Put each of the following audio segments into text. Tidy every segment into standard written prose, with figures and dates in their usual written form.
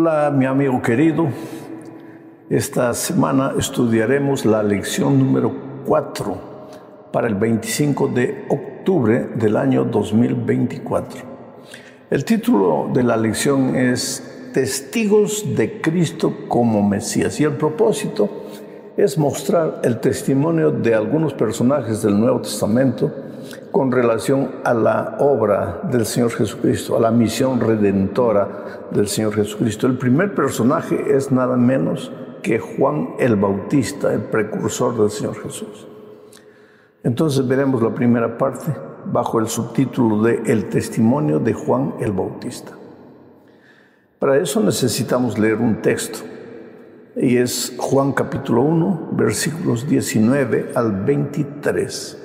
Hola, mi amigo querido. Esta semana estudiaremos la lección número 4 para el 25 de octubre del año 2024. El título de la lección es Testigos de Cristo como Mesías, y el propósito es mostrar el testimonio de algunos personajes del Nuevo Testamento con relación a la obra del Señor Jesucristo, a la misión redentora del Señor Jesucristo. El primer personaje es nada menos que Juan el Bautista, el precursor del Señor Jesús. Entonces veremos la primera parte bajo el subtítulo de El testimonio de Juan el Bautista. Para eso necesitamos leer un texto, y es Juan capítulo 1, versículos 19 al 23.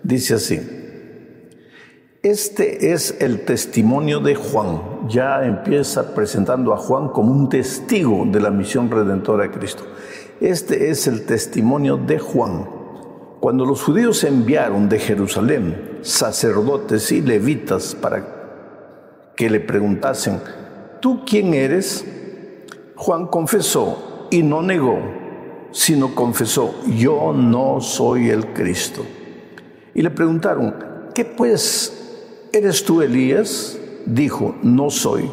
Dice así: Este es el testimonio de Juan. Ya empieza presentando a Juan como un testigo de la misión redentora de Cristo. Este es el testimonio de Juan. Cuando los judíos enviaron de Jerusalén sacerdotes y levitas para que le preguntasen: ¿tú quién eres? Juan confesó y no negó, sino confesó: yo no soy el Cristo. Y le preguntaron: ¿qué pues? ¿Eres tú Elías? Dijo: no soy.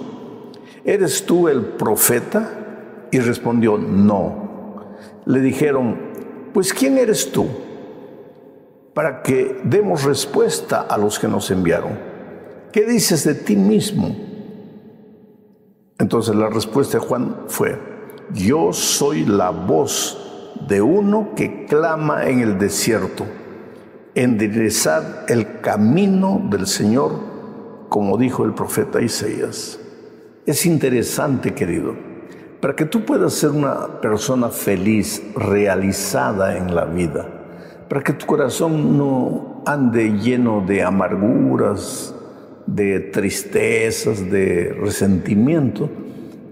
¿Eres tú el profeta? Y respondió: no. Le dijeron: pues ¿quién eres tú? Para que demos respuesta a los que nos enviaron. ¿Qué dices de ti mismo? Entonces la respuesta de Juan fue: yo soy la voz de uno que clama en el desierto: enderezad el camino del Señor, como dijo el profeta Isaías. Es interesante, querido, para que tú puedas ser una persona feliz, realizada en la vida, para que tu corazón no ande lleno de amarguras, de tristezas, de resentimiento,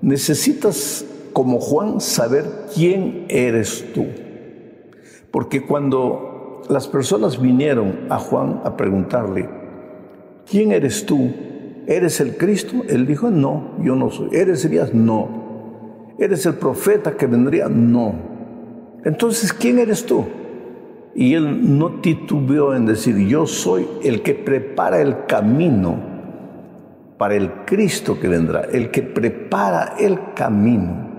necesitas, como Juan, saber quién eres tú. Porque cuando las personas vinieron a Juan a preguntarle: ¿quién eres tú? ¿Eres el Cristo? Él dijo: no, yo no soy. ¿Eres Elías? No. ¿Eres el profeta que vendría? No. Entonces, ¿quién eres tú? Y él no titubeó en decir: yo soy el que prepara el camino para el Cristo que vendrá, el que prepara el camino.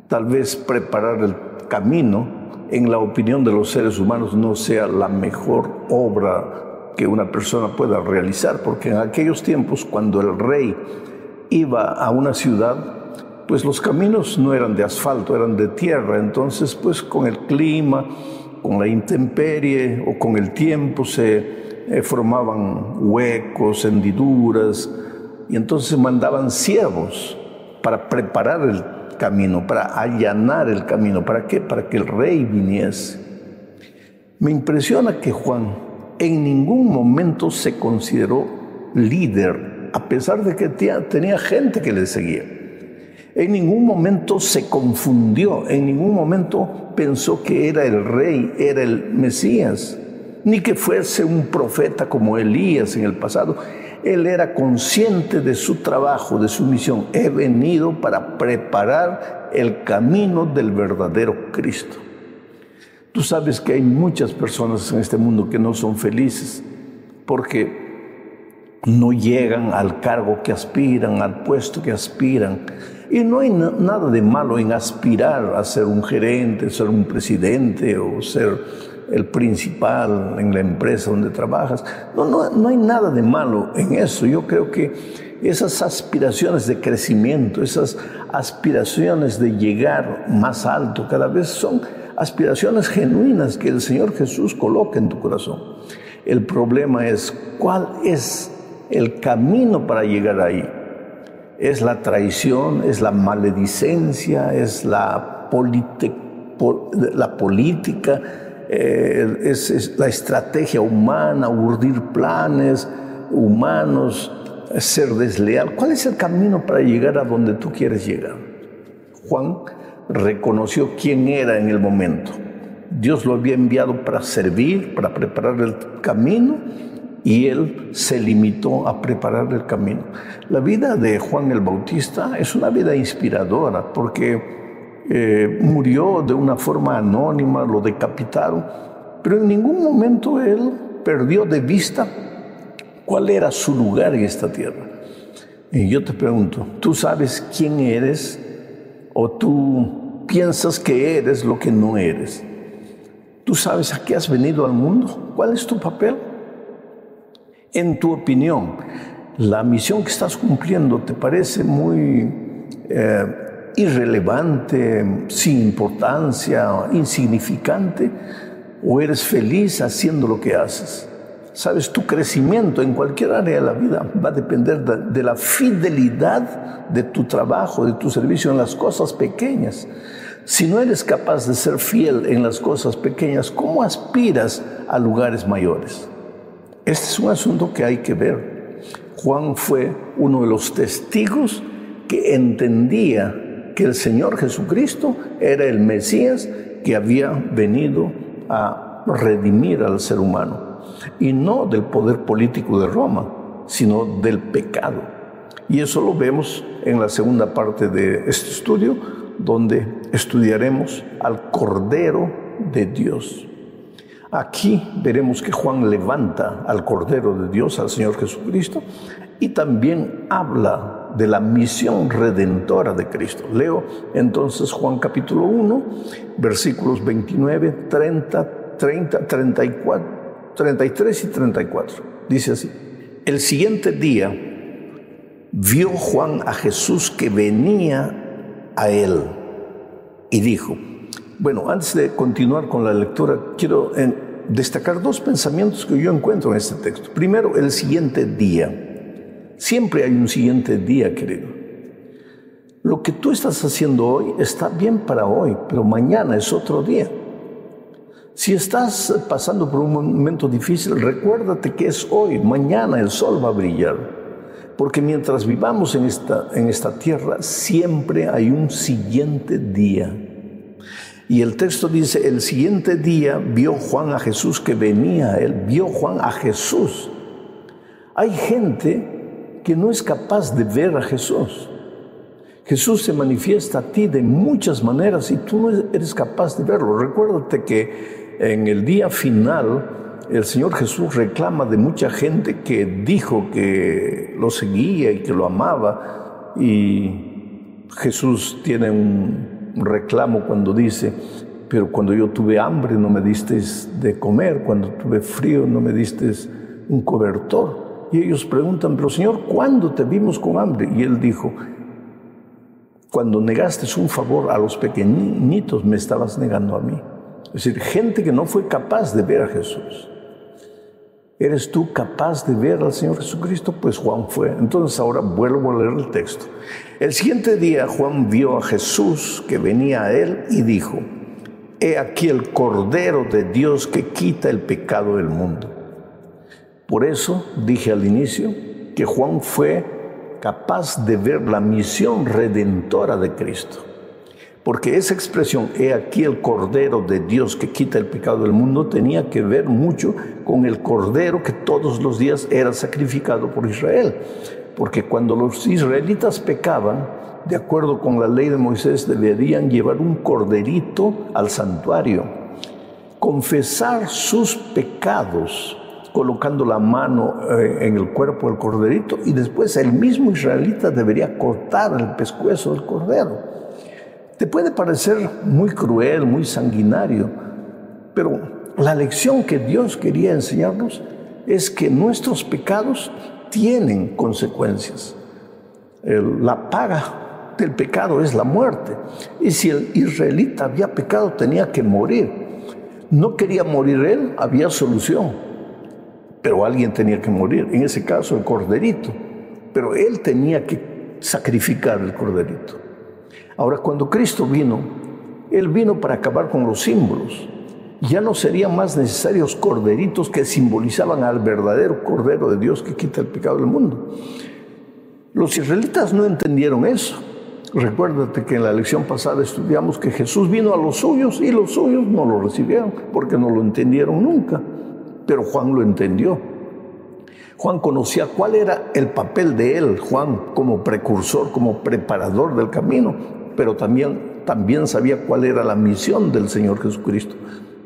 Tal vez preparar el camino, en la opinión de los seres humanos, no sea la mejor obra que una persona pueda realizar, porque en aquellos tiempos, cuando el rey iba a una ciudad, pues los caminos no eran de asfalto, eran de tierra. Entonces, pues con el clima, con la intemperie o con el tiempo se formaban huecos, hendiduras, y entonces mandaban siervos para preparar el camino, para allanar el camino. ¿Para qué? Para que el rey viniese. Me impresiona que Juan en ningún momento se consideró líder, a pesar de que tenía gente que le seguía. En ningún momento se confundió, en ningún momento pensó que era el rey, era el Mesías, ni que fuese un profeta como Elías en el pasado. Él era consciente de su trabajo, de su misión. He venido para preparar el camino del verdadero Cristo. Tú sabes que hay muchas personas en este mundo que no son felices porque no llegan al cargo que aspiran, al puesto que aspiran. Y no hay nada de malo en aspirar a ser un gerente, ser un presidente o ser el principal en la empresa donde trabajas. No hay nada de malo en eso. Yo creo que esas aspiraciones de crecimiento, esas aspiraciones de llegar más alto, cada vez son aspiraciones genuinas que el Señor Jesús coloca en tu corazón. El problema es: ¿cuál es el camino para llegar ahí? ¿Es la traición? ¿Es la maledicencia? ¿Es la política? ¿Es la estrategia humana, urdir planes humanos, ser desleal? ¿Cuál es el camino para llegar a donde tú quieres llegar? Juan reconoció quién era en el momento. Dios lo había enviado para servir, para preparar el camino, y él se limitó a preparar el camino. La vida de Juan el Bautista es una vida inspiradora porque murió de una forma anónima, lo decapitaron, pero en ningún momento él perdió de vista cuál era su lugar en esta tierra. Y yo te pregunto, ¿tú sabes quién eres o tú piensas que eres lo que no eres? ¿Tú sabes a qué has venido al mundo? ¿Cuál es tu papel? En tu opinión, ¿la misión que estás cumpliendo te parece muy irrelevante, sin importancia, insignificante? ¿O eres feliz haciendo lo que haces? Sabes, tu crecimiento en cualquier área de la vida va a depender de la fidelidad de tu trabajo, de tu servicio en las cosas pequeñas. Si no eres capaz de ser fiel en las cosas pequeñas, ¿cómo aspiras a lugares mayores? Este es un asunto que hay que ver. Juan fue uno de los testigos que entendía que el Señor Jesucristo era el Mesías que había venido a redimir al ser humano. Y no del poder político de Roma, sino del pecado. Y eso lo vemos en la segunda parte de este estudio, donde estudiaremos al Cordero de Dios. Aquí veremos que Juan levanta al Cordero de Dios, al Señor Jesucristo, y también habla de la misión redentora de Cristo. Leo entonces Juan capítulo 1, versículos 29, 30, 34, 33 y 34. Dice así: el siguiente día vio Juan a Jesús que venía a él y dijo. Bueno, antes de continuar con la lectura, quiero destacar dos pensamientos que yo encuentro en este texto. Primero, el siguiente día. Siempre hay un siguiente día, querido. Lo que tú estás haciendo hoy está bien para hoy, pero mañana es otro día. Si estás pasando por un momento difícil, recuérdate que es hoy, mañana el sol va a brillar. Porque mientras vivamos en esta tierra, siempre hay un siguiente día. Y el texto dice, el siguiente día vio Juan a Jesús que venía a él. Vio Juan a Jesús. Hay gente que no es capaz de ver a Jesús. Jesús se manifiesta a ti de muchas maneras y tú no eres capaz de verlo. Recuérdate que en el día final el Señor Jesús reclama de mucha gente que dijo que lo seguía y que lo amaba. Y Jesús tiene un reclamo cuando dice, pero cuando yo tuve hambre no me disteis de comer, cuando tuve frío no me disteis un cobertor. Y ellos preguntan, pero Señor, ¿cuándo te vimos con hambre? Y él dijo, cuando negaste un favor a los pequeñitos me estabas negando a mí. Es decir, gente que no fue capaz de ver a Jesús. ¿Eres tú capaz de ver al Señor Jesucristo? Pues Juan fue. Entonces ahora vuelvo a leer el texto. El siguiente día Juan vio a Jesús que venía a él y dijo, he aquí el Cordero de Dios que quita el pecado del mundo. Por eso dije al inicio que Juan fue capaz de ver la misión redentora de Cristo. Porque esa expresión, he aquí el Cordero de Dios que quita el pecado del mundo, tenía que ver mucho con el Cordero que todos los días era sacrificado por Israel. Porque cuando los israelitas pecaban, de acuerdo con la ley de Moisés, deberían llevar un corderito al santuario, confesar sus pecados, colocando la mano en el cuerpo del corderito, y después el mismo israelita debería cortar el pescuezo del cordero. Te puede parecer muy cruel, muy sanguinario, pero la lección que Dios quería enseñarnos es que nuestros pecados tienen consecuencias. La paga del pecado es la muerte. Y si el israelita había pecado, tenía que morir. No quería morir él, había solución. Pero alguien tenía que morir, en ese caso el corderito. Pero él tenía que sacrificar el corderito. Ahora, cuando Cristo vino, Él vino para acabar con los símbolos. Ya no serían más necesarios corderitos que simbolizaban al verdadero Cordero de Dios que quita el pecado del mundo. Los israelitas no entendieron eso. Recuérdate que en la lección pasada estudiamos que Jesús vino a los suyos y los suyos no lo recibieron porque no lo entendieron nunca. Pero Juan lo entendió. Juan conocía cuál era el papel de él, Juan, como precursor, como preparador del camino, pero también sabía cuál era la misión del Señor Jesucristo.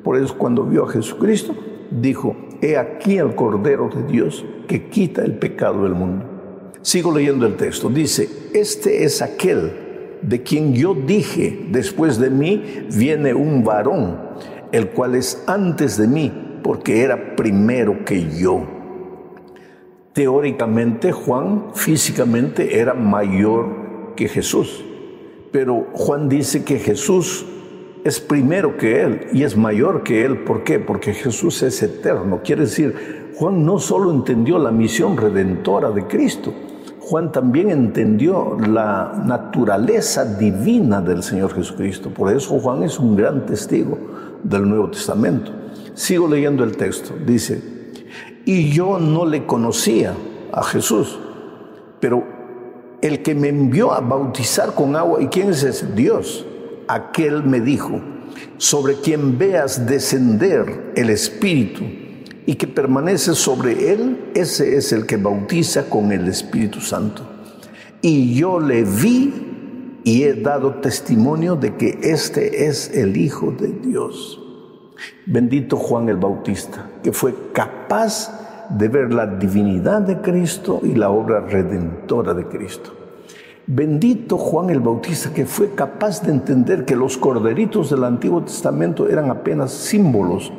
Por eso cuando vio a Jesucristo, dijo: he aquí el Cordero de Dios que quita el pecado del mundo. Sigo leyendo el texto. Dice: este es aquel de quien yo dije, después de mí viene un varón, el cual es antes de mí, porque era primero que yo. Teóricamente, Juan físicamente era mayor que Jesús, pero Juan dice que Jesús es primero que él y es mayor que él. ¿Por qué? Porque Jesús es eterno. Quiere decir, Juan no solo entendió la misión redentora de Cristo, Juan también entendió la naturaleza divina del Señor Jesucristo. Por eso Juan es un gran testigo del Nuevo Testamento. Sigo leyendo el texto. Dice: y yo no le conocía a Jesús, pero el que me envió a bautizar con agua, ¿y quién es ese? Dios. Aquel me dijo: sobre quien veas descender el Espíritu y que permanece sobre él, ese es el que bautiza con el Espíritu Santo. Y yo le vi y he dado testimonio de que este es el Hijo de Dios. Bendito Juan el Bautista, que fue capaz de ver la divinidad de Cristo y la obra redentora de Cristo. Bendito Juan el Bautista, que fue capaz de entender que los corderitos del Antiguo Testamento eran apenas símbolos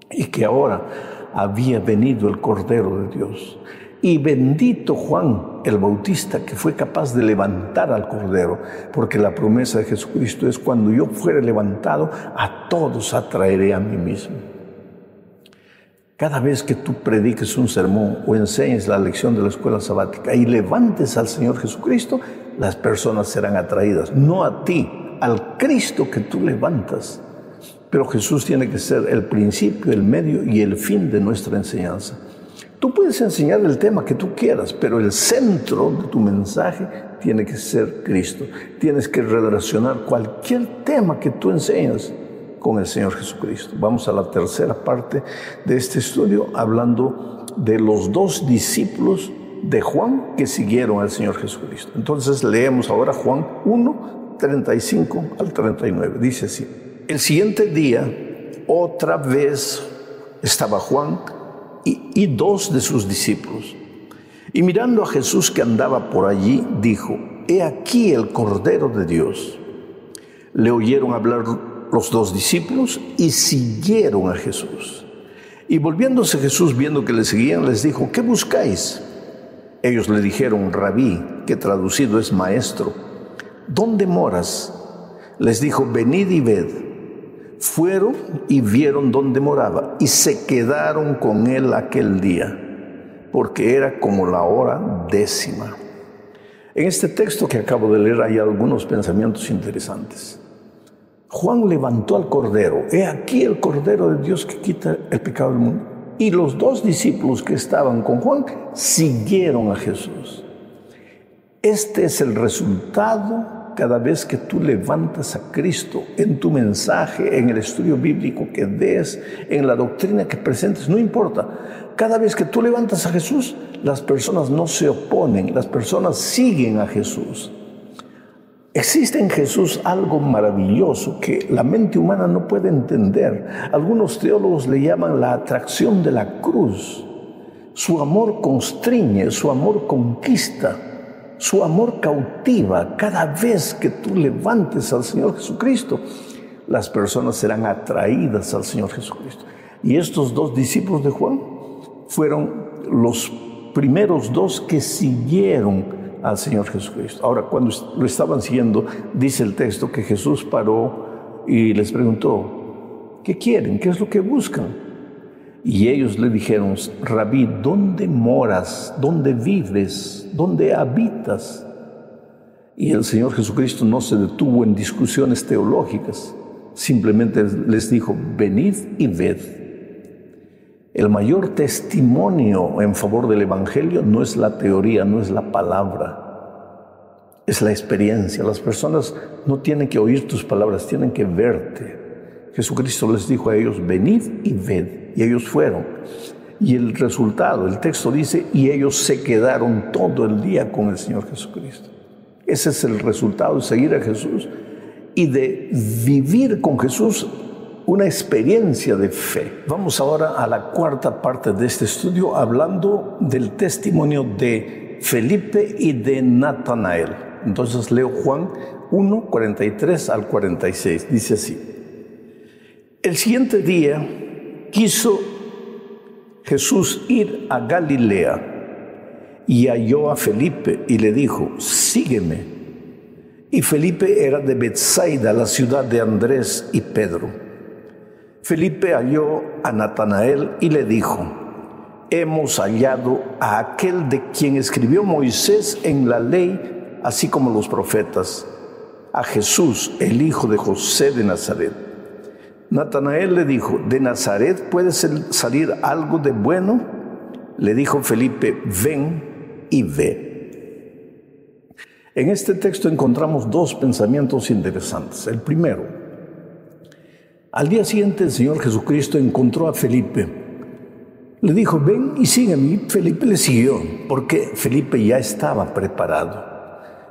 y que ahora había venido el Cordero de Dios. Y bendito Juan el Bautista, que fue capaz de levantar al Cordero, porque la promesa de Jesucristo es: cuando yo fuere levantado, a todos atraeré a mí mismo. Cada vez que tú prediques un sermón o enseñes la lección de la escuela sabática y levantes al Señor Jesucristo, las personas serán atraídas, no a ti, al Cristo que tú levantas. Pero Jesús tiene que ser el principio, el medio y el fin de nuestra enseñanza. Tú puedes enseñar el tema que tú quieras, pero el centro de tu mensaje tiene que ser Cristo. Tienes que relacionar cualquier tema que tú enseñas con el Señor Jesucristo. Vamos a la tercera parte de este estudio, hablando de los dos discípulos de Juan que siguieron al Señor Jesucristo. Entonces leemos ahora Juan 1, 35 al 39. Dice así: el siguiente día, otra vez estaba Juan y dos de sus discípulos. Y mirando a Jesús que andaba por allí, dijo: he aquí el Cordero de Dios. Le oyeron hablar los dos discípulos y siguieron a Jesús. Y volviéndose Jesús, viendo que le seguían, les dijo: ¿qué buscáis? Ellos le dijeron: Rabí, que traducido es maestro, ¿dónde moras? Les dijo: venid y ved. Fueron y vieron dónde moraba y se quedaron con él aquel día, porque era como la hora 10:00. En este texto que acabo de leer hay algunos pensamientos interesantes. Juan levantó al Cordero. He aquí el Cordero de Dios que quita el pecado del mundo. Y los dos discípulos que estaban con Juan siguieron a Jesús. Este es el resultado cada vez que tú levantas a Cristo en tu mensaje, en el estudio bíblico que des, en la doctrina que presentes, no importa. Cada vez que tú levantas a Jesús, las personas no se oponen, las personas siguen a Jesús. Existe en Jesús algo maravilloso que la mente humana no puede entender. Algunos teólogos le llaman la atracción de la cruz. Su amor constriñe, su amor conquista, su amor cautiva. Cada vez que tú levantes al Señor Jesucristo, las personas serán atraídas al Señor Jesucristo. Y estos dos discípulos de Juan fueron los primeros dos que siguieron al Señor Jesucristo. Ahora, cuando lo estaban siguiendo, dice el texto que Jesús paró y les preguntó: ¿qué quieren? ¿Qué es lo que buscan? Y ellos le dijeron: Rabí, ¿dónde moras? ¿Dónde vives? ¿Dónde habitas? Y el Señor Jesucristo no se detuvo en discusiones teológicas, simplemente les dijo: venid y ved. El mayor testimonio en favor del Evangelio no es la teoría, no es la palabra, es la experiencia. Las personas no tienen que oír tus palabras, tienen que verte. Jesucristo les dijo a ellos: venid y ved. Y ellos fueron. Y el resultado, el texto dice, y ellos se quedaron todo el día con el Señor Jesucristo. Ese es el resultado de seguir a Jesús y de vivir con Jesús una experiencia de fe. Vamos ahora a la cuarta parte de este estudio, hablando del testimonio de Felipe y de Natanael. Entonces leo Juan 1, 43 al 46. Dice así: el siguiente día quiso Jesús ir a Galilea y halló a Felipe y le dijo: sígueme. Y Felipe era de Betsaida, la ciudad de Andrés y Pedro. Felipe halló a Natanael y le dijo: hemos hallado a aquel de quien escribió Moisés en la ley, así como los profetas, a Jesús, el hijo de José de Nazaret. Natanael le dijo: ¿de Nazaret puede salir algo de bueno? Le dijo Felipe: ven y ve. En este texto encontramos dos pensamientos interesantes. El primero: al día siguiente el Señor Jesucristo encontró a Felipe. Le dijo: ven y sígueme. Y Felipe le siguió, porque Felipe ya estaba preparado.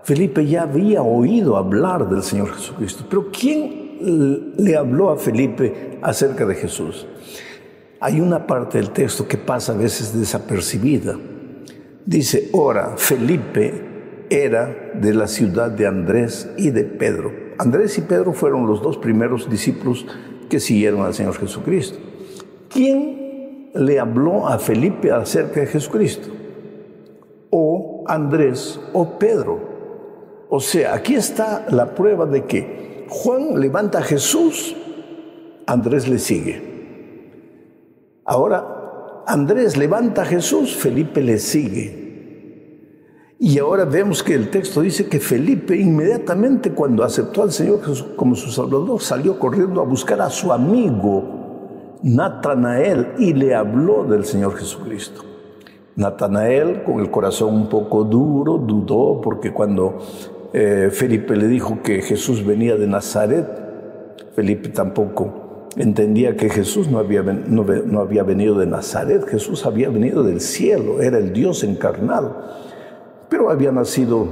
Felipe ya había oído hablar del Señor Jesucristo. Pero ¿quién le habló a Felipe acerca de Jesús? Hay una parte del texto que pasa a veces desapercibida. Dice: ahora Felipe era de la ciudad de Andrés y de Pedro. Andrés y Pedro fueron los dos primeros discípulos que siguieron al Señor Jesucristo. ¿Quién le habló a Felipe acerca de Jesucristo? O Andrés o Pedro. O sea, aquí está la prueba de que Juan levanta a Jesús, Andrés le sigue. Ahora Andrés levanta a Jesús, Felipe le sigue. Y ahora vemos que el texto dice que Felipe inmediatamente cuando aceptó al Señor Jesús como su Salvador, salió corriendo a buscar a su amigo Natanael y le habló del Señor Jesucristo. Natanael, con el corazón un poco duro, dudó, porque cuando Felipe le dijo que Jesús venía de Nazaret, Felipe tampoco entendía que Jesús no había venido de Nazaret. Jesús había venido del cielo, era el Dios encarnado, pero había nacido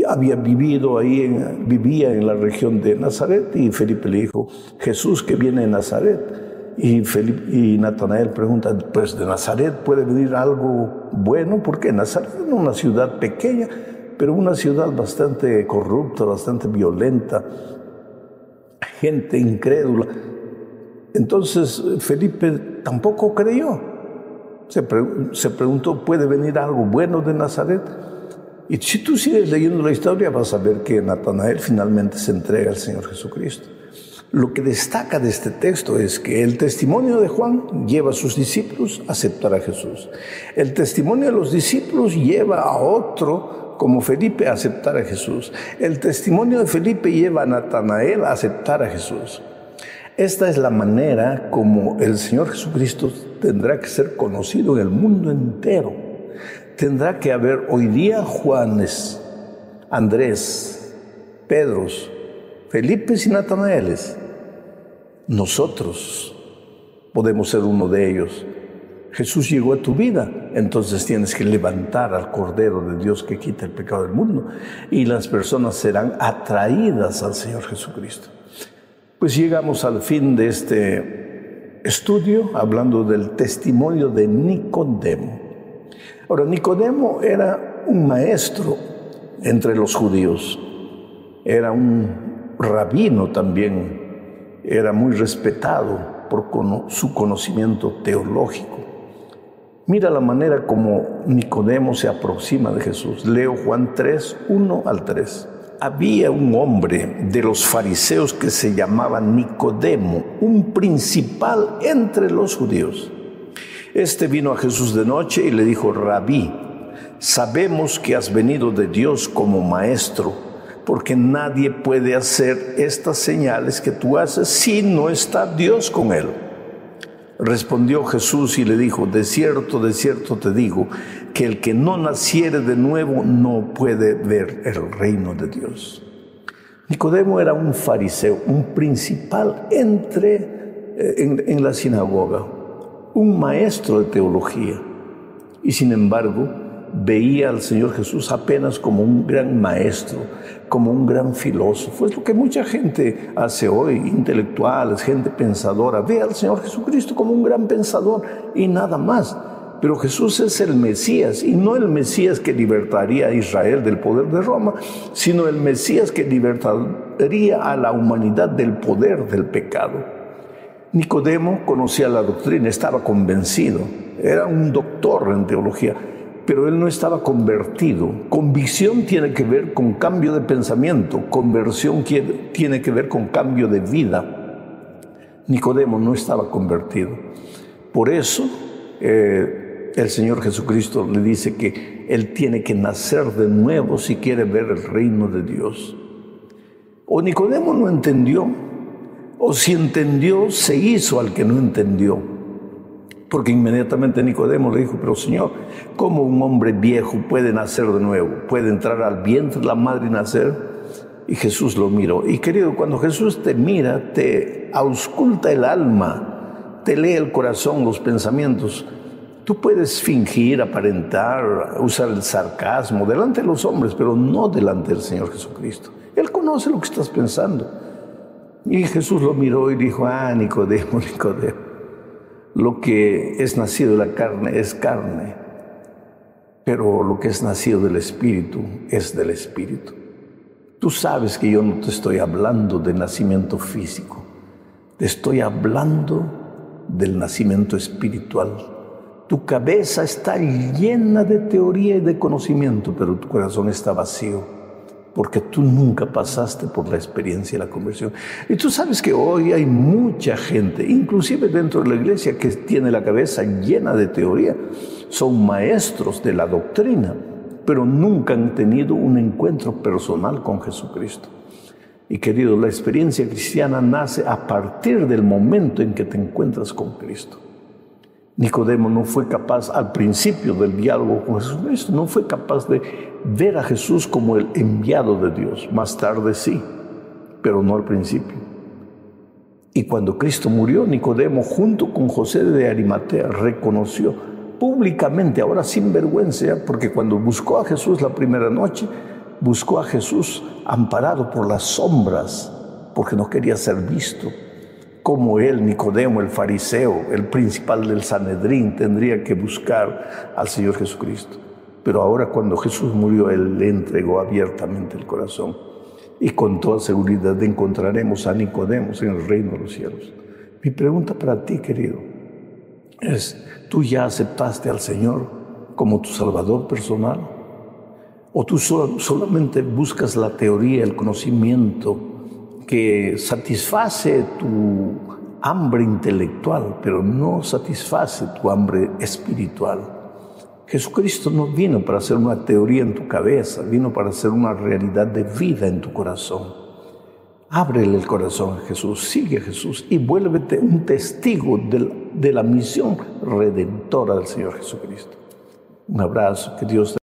había vivido ahí, vivía en la región de Nazaret. Y Felipe le dijo: Jesús que viene de Nazaret. Y Natanael pregunta: pues de Nazaret puede venir algo bueno, porque Nazaret es una ciudad pequeña, pero una ciudad bastante corrupta, bastante violenta, gente incrédula. Entonces Felipe tampoco creyó. Se preguntó: ¿puede venir algo bueno de Nazaret? Y si tú sigues leyendo la historia, vas a ver que Natanael finalmente se entrega al Señor Jesucristo. Lo que destaca de este texto es que el testimonio de Juan lleva a sus discípulos a aceptar a Jesús. El testimonio de los discípulos lleva a otro, como Felipe, a aceptar a Jesús. El testimonio de Felipe lleva a Natanael a aceptar a Jesús. Esta es la manera como el Señor Jesucristo tendrá que ser conocido en el mundo entero. Tendrá que haber hoy día Juanes, Andrés, Pedros, Felipes y Natanaeles. Nosotros podemos ser uno de ellos. Jesús llegó a tu vida, entonces tienes que levantar al Cordero de Dios que quita el pecado del mundo, y las personas serán atraídas al Señor Jesucristo. Pues llegamos al fin de este estudio hablando del testimonio de Nicodemo. Ahora, Nicodemo era un maestro entre los judíos, era un rabino también, era muy respetado por su conocimiento teológico. Mira la manera como Nicodemo se aproxima de Jesús. Leo Juan 3, 1 al 3. Había un hombre de los fariseos que se llamaba Nicodemo, un principal entre los judíos. Este vino a Jesús de noche y le dijo: Rabí, sabemos que has venido de Dios como maestro, porque nadie puede hacer estas señales que tú haces si no está Dios con él. Respondió Jesús y le dijo: de cierto te digo, que el que no naciere de nuevo no puede ver el reino de Dios. Nicodemo era un fariseo, un principal en la sinagoga. un maestro de teología. Y sin embargo, veía al Señor Jesús apenas como un gran maestro, como un gran filósofo. Es lo que mucha gente hace hoy, intelectuales, gente pensadora. Ve al Señor Jesucristo como un gran pensador y nada más. Pero Jesús es el Mesías, y no el Mesías que libertaría a Israel del poder de Roma, sino el Mesías que libertaría a la humanidad del poder del pecado. Nicodemo conocía la doctrina, estaba convencido, era un doctor en teología, pero él no estaba convertido. Convicción tiene que ver con cambio de pensamiento, conversión tiene que ver con cambio de vida. Nicodemo no estaba convertido. Por eso el Señor Jesucristo le dice que él tiene que nacer de nuevo si quiere ver el reino de Dios. O Nicodemo no entendió, o si entendió, se hizo al que no entendió. Porque inmediatamente Nicodemo le dijo: pero Señor, ¿cómo un hombre viejo puede nacer de nuevo? ¿Puede entrar al vientre de la madre y nacer? Y Jesús lo miró. Y querido, cuando Jesús te mira, te ausculta el alma, te lee el corazón, los pensamientos. Tú puedes fingir, aparentar, usar el sarcasmo delante de los hombres, pero no delante del Señor Jesucristo. Él conoce lo que estás pensando. Y Jesús lo miró y dijo: ah, Nicodemo, Nicodemo, lo que es nacido de la carne es carne, pero lo que es nacido del Espíritu es del Espíritu. Tú sabes que yo no te estoy hablando de nacimiento físico, te estoy hablando del nacimiento espiritual. Tu cabeza está llena de teoría y de conocimiento, pero tu corazón está vacío, porque tú nunca pasaste por la experiencia de la conversión. Y tú sabes que hoy hay mucha gente, inclusive dentro de la iglesia, que tiene la cabeza llena de teoría. Son maestros de la doctrina, pero nunca han tenido un encuentro personal con Jesucristo. Y querido, la experiencia cristiana nace a partir del momento en que te encuentras con Cristo. Nicodemo no fue capaz al principio del diálogo con Jesucristo, no fue capaz de ver a Jesús como el enviado de Dios. Más tarde sí, pero no al principio. Y cuando Cristo murió, Nicodemo, junto con José de Arimatea, reconoció públicamente, ahora sin vergüenza, porque cuando buscó a Jesús la primera noche, buscó a Jesús amparado por las sombras, porque no quería ser visto. Como él, Nicodemo, el fariseo, el principal del Sanedrín, tendría que buscar al Señor Jesucristo. Pero ahora, cuando Jesús murió, él le entregó abiertamente el corazón. Y con toda seguridad encontraremos a Nicodemo en el reino de los cielos. Mi pregunta para ti, querido, es: ¿tú ya aceptaste al Señor como tu Salvador personal? ¿O tú solamente buscas la teoría, el conocimiento que satisface tu hambre intelectual, pero no satisface tu hambre espiritual? Jesucristo no vino para hacer una teoría en tu cabeza, vino para hacer una realidad de vida en tu corazón. Ábrele el corazón a Jesús, sigue a Jesús y vuélvete un testigo de la misión redentora del Señor Jesucristo. Un abrazo, que Dios te